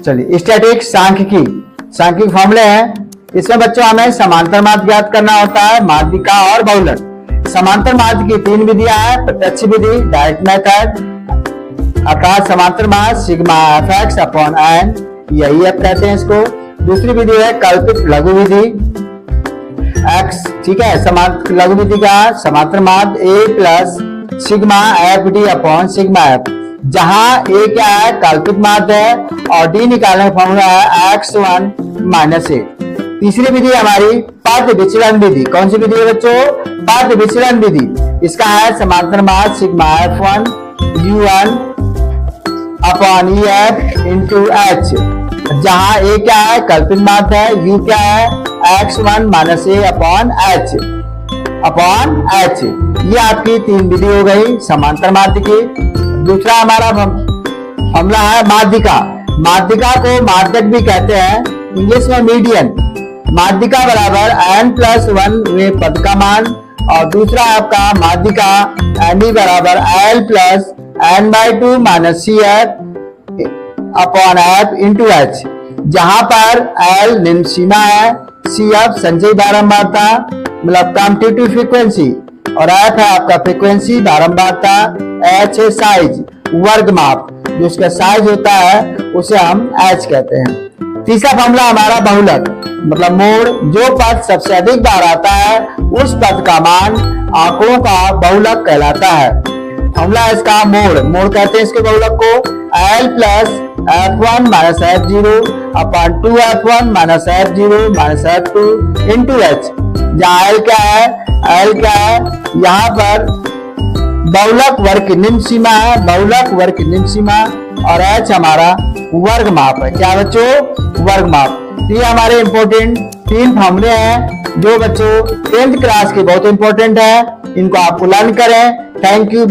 चलिए स्टैटिक सांख्यिकी फॉर्मूले हैं। इसमें बच्चों हमें समांतर माध्य ज्ञात करना होता है, माध्यिका और बहुलक। समांतर माध्य की 3 विधियां हैं, प्रत्यक्ष विधि, डायरेक्ट मेथड, अर्थात समांतर माध्य सिग्मा fx अपॉन n, यही अब कहते हैं इसको। दूसरी विधि है कल्पित लघु विधि x, ठीक है। समांतर लघु विधि का समांतर माध्य a plus sigma F D upon sigma F, जहां a क्या है, कल्पित माध्य है, और d निकालने का फॉर्मूला है x1 माइनस a। तीसरी विधि हमारी पाद्य विचलन विधि। कौन सी विधि है बच्चों? पाद्य विचलन विधि। इसका है समांतर माध्य sigma f1 u1 upon ef into h, जहां a क्या है, कल्पित माध्य है, u क्या है, x1 minus a upon h। ये आपकी 3 विधि हो गई समांतर माध्य की। दूसरा हमारा फॉर्मूला है माध्यिका। माध्यिका को माध्यक भी कहते हैं, इंग्लिश में मीडियन। माध्यिका बराबर n+1 में पद का मान, और दूसरा आपका माध्यिका n बराबर l plus n/2 minus cf upon f into h, जहां पर l निम्न सीमा है, cf संचयी बारंबारता मतलब कम्यूटेटिव फ्रीक्वेंसी, और f है आपका फ्रीक्वेंसी बारंबारता, h है साइज वर्ग माप, जो उसका साइज होता है उसे हम h कहते हैं। तीसरा फॉर्मूला हमारा बहुलक मतलब मोड। जो पद सबसे अधिक बार आता है उस पद का मान आंकड़ों का बहुलक कहलाता है। फॉर्मूला इसका मोड कहते हैं इसके बहुलक को, l plus f1 minus f0 upon 2f1 minus f0 minus f2 into h, जहाँ l क्या है, यहाँ पर बहुलक वर्ग की निम्न सीमा है, बहुलक वर्ग की निम्न सीमा, और h हमारा वर्ग माप है। क्या बच्चों? वर्ग माप। ये हमारे इंपोर्टेंट 3 फॉर्मूले हैं जो बच्चों 10th क्लास के बहुत इंपॉर्टेंट है। इनको आप लर्न करें। Thank you.